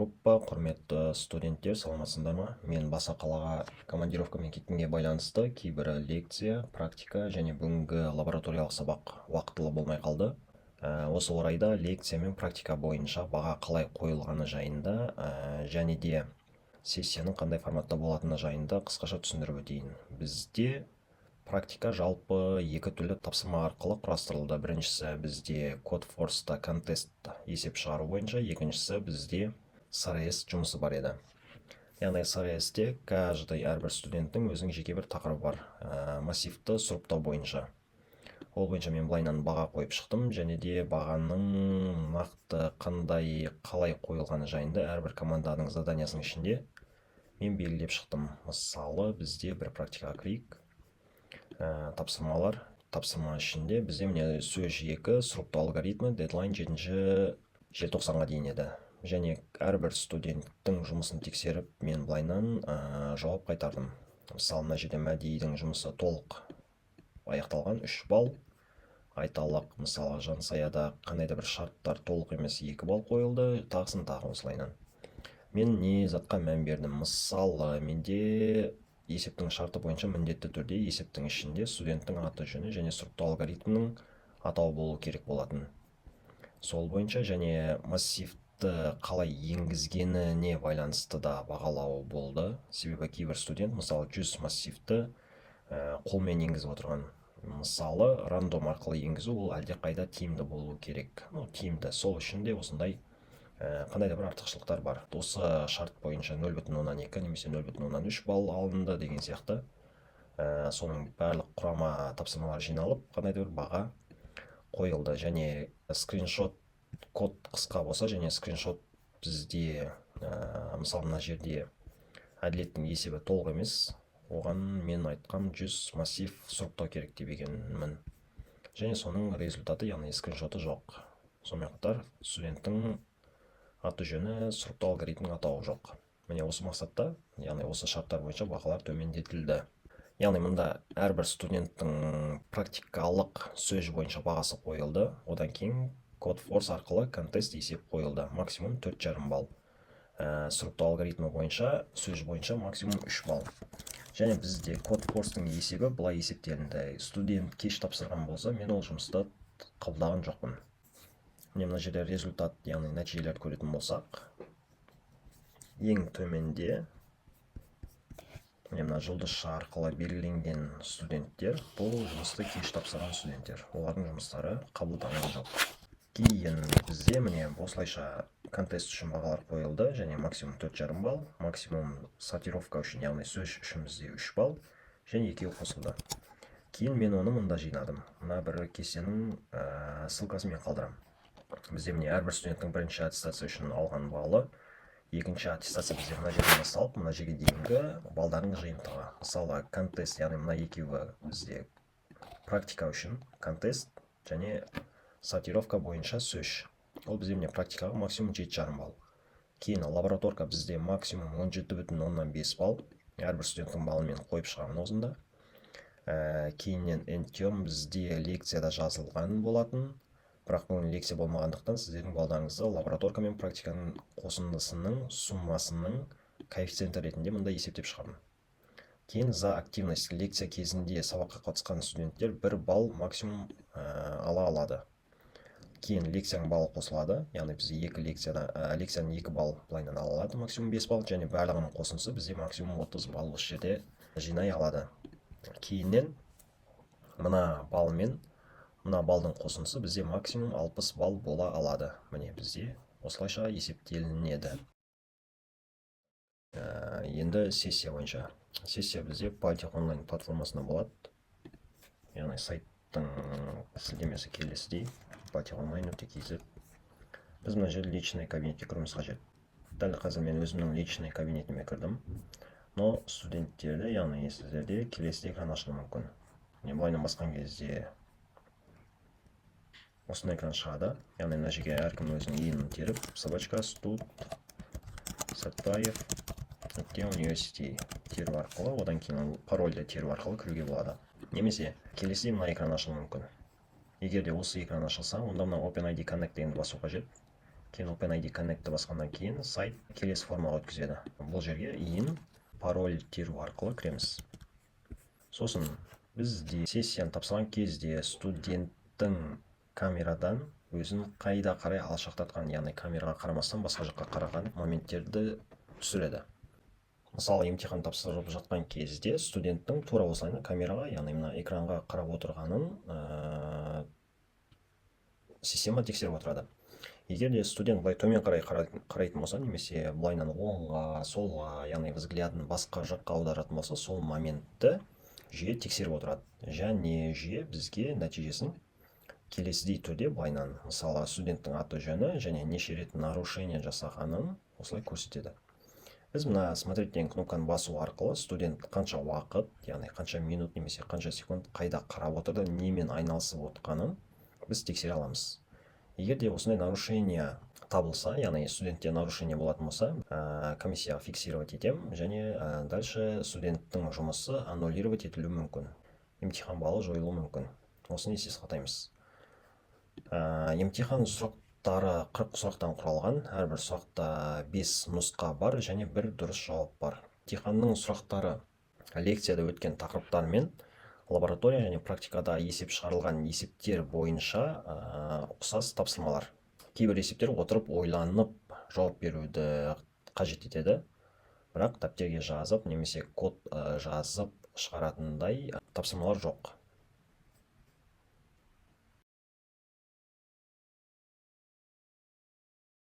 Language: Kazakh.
группа, құрметті студенттер, саламатсыздар ма? Мен баса қалаға командировкамен кеткенге байланысты кейбір лекция, практика және бүгінгі лабораториялық сабақ уақытылы болмай қалды. Осы орайда лекция мен практика бойынша баға қалай қойылғаны жайында және де сессияның қандай форматта болатыны жайында қысқаша түсіндіріп өтейін. Бізде практика жалпы екі түрлі тапсырма арқылы құрастырылды. Біріншісі бізде Codeforce'та контест есеп шығару бойынша, екіншісі бізде SRS жұмысы бар еді. Яғни SRS-те каждый әрбір студенттің өзінің жеке бір тақырыбы бар, массивті сұрыптау бойынша. Ол бойынша мен былайынан баға қойып шықтым, және де бағаның нақты қалай қойылғаны жайында әрбір команданың заданиясының ішінде мен белгілеп шықтым. Мысалы, бізде бір практикаға кірейік. Тапсырма ішінде бізде міне сөз 2 сұрыптау алгоритмі дедлайн 7 желтоқсанға дейін еді. Және әрбір студенттің жұмысын тексеріп, мен былайынан жауап қайтардым. Мысалы, мына жерде Мәдидің жұмысы толық аяқталған 3 балл. Айталық, мысалы, Жансаяда қандайда бір шарттар толық емес 2 балл қойылды, тағысын тағы осылайынан. Мен не затқа мән бердім? Мысалы, менде есептің шарты бойынша міндетті түрде есептің ішінде студенттің аты жөні және сұрыптау алгоритмінің атауы болу керек болатын. Сол бойынша және массивті қалай енгізгеніне байланысты да бағалау болды. Себебі кейбір студент, мысалы, 100 массивті қолмен енгізіп отырған. Мысалы, рандом арқылы енгізу ол әлде қайда тиімді болу керек. Тиімді. Сол үшін де осындай қандай да бір артықшылықтар бар. Осы шарт бойынша 0,2 немесе 0,3 балл алынды деген сияқты. Соның барлық құрама тапсырмалар жиналып, қандай да бір баға қойылды. Және скриншот код қысқа болса, және скриншот бізде, мысалы, мына жерде әділеттің есебі толық емес, оған мен айтқам 100 массив сұрыптау керек деп екенмін. Және соның результаты, яғни скриншоты жоқ. Сонымен қатар студенттің аты жөні, сұрыптау алгоритмінің атауы жоқ. Міне осы мақсатта, яғни осы шарттар бойынша бағалар төмендетілді. Яғни мұнда әрбір студенттің практикалық сөз бойынша бағасы қойылды. Одан кейін Codeforce арқылы контест есеп қойылды. Максимум 4,5 балл. Сұрыптау алгоритмі бойынша, сөз бойынша максимум 3 балл. Және бізде Codeforce'тың есебі бұлай есептелінді. Студент кеш тапсырған болса, мен ол жұмысты қабылдаған жоқпын. Міне мына жерде результат, яғни нәтижелерді көретін болсақ, ең төменде мына жұлдызша арқылы белгіленген студенттер, бұл жұмысты кеш тапсырған студенттер. Олардың жұмыстары қабылданған жоқ. Кейін бізде міне осылайша контест үшін бағалар қойылды, және максимум 4,5 балл, максимум сортировка үшін, яғни сөз үшін бізде 3 балл, және 2 қосылды. Кейін мен оны мұнда жинадым. Мына бір кестенің ссылкасын мен қалдырам. Бізде міне әрбір студенттің бірінші аттестация үшін алған баллы, екінші аттестация бізде мына жерден басталып, мына жерге дейінгі балдардың жиынтығы. Мысалы, контест, яғни мына екеуі бізде практика үшін контест және сортировка бойынша сөз. Ол бізде міне практикаға максимум 7,5 балл. Кейін лабораторка бізде максимум 17,5 балл. Әрбір студенттің балын мен қойып шығамын осында. Кейіннен энтиом бізде лекцияда жазылған болатын. Бірақ бүгін лекция болмағандықтан сіздердің балдарыңызды лабораторка мен практиканың қосындысының суммасының коэффициенті ретінде мұнда есептеп шығардым. Кейін за активность лекция кезінде сабаққа қатысқан студенттер 1 балл максимум ала алады. Кейін лекцияның баллы қосылады, яғни бізде лекцияның 2 балл былайынан ала алады, максимум 5 балл, және барлығының қосындысы бізде максимум 30 балл осы жерде жинай алады. Кейіннен мына балл мен мына балдың қосындысы бізде максимум 60 балл бола алады. Міне бізде осылайша есептелінеді. Енді сессия бойынша. Сессия бізде Baltic онлайн платформасында болады. Яғни сайттың сілтемесі келесідей. balticonline.kz. Біз мына жерде личный кабинетке кіруіміз қажет. Дәл қазір мен өзімнің личный кабинетіме кірдім. Но студенттерді, яғни сіздерде келесідей экран ашылуы мүмкін. Былайынан басқан кезде осындай экран шығады. Яғни мына жерге әркім өзінің емін теріп, собачка студ Сәтбаев университет теру арқылы, одан кейін парольді теру арқылы кіруге болады. Немесе келесідей мына экран ашылуы мүмкін. Егер де осы экран ашылса, онда мына OpenID Connect дегенді басу қажет. кейін OpenID Connect'ті басқаннан кейін сайт келесі формаға өткізеді. Бұл жерге in пароль теру арқылы кіреміз. Сосын бізде сессияны тапсырған кезде студенттің камерадан өзін қайда қарай алшақтатқан, яғни камераға қарамастан басқа жаққа қараған моменттерді түсіреді. Мысалы, емтихан тапсырып жатқан кезде студенттің тура осылайна камераға, яғни мына экранға қарап отырғанын система тексеріп отырады. Егер де студент былай төмен қарай қарайтын болса, немесе былайнан оңға, солға, яғни взглядын басқа жаққа аударатын болса, сол моментті жүйе тексеріп отырады. Және жүйе бізге нәтижесін келесідей түрде былайнан, мысалы, студенттің аты жөні және неше рет нарушение жасағанын осылай көрсетеді. Біз мына смотреть деген кнопканы басу арқылы студент қанша уақыт, яғни қанша минут немесе қанша секунд қайда қарап отырды, немен айналысып отқанын біз тексере аламыз. Егер де осындай нарушение табылса, яғни студентте нарушение болатын болса, комиссияға фиксировать етем, және дальше студенттің жұмысы аннулировать етілуі мүмкін. Емтихан балы жойылуы мүмкін. Осыны есте сақтаймыз. Емтихан сұрақтары 40 сұрақтан құралған, әрбір сұрақта 5 нұсқа бар және бір дұрыс жауап бар. Емтиханның сұрақтары лекцияда өткен тақырыптар мен лаборатория және практикада есеп шығарылған есептер бойынша ұқсас тапсырмалар. Кейбір есептер отырып ойланып жауап беруді қажет етеді, бірақ дәптерге жазып немесе код жазып шығаратындай тапсырмалар жоқ.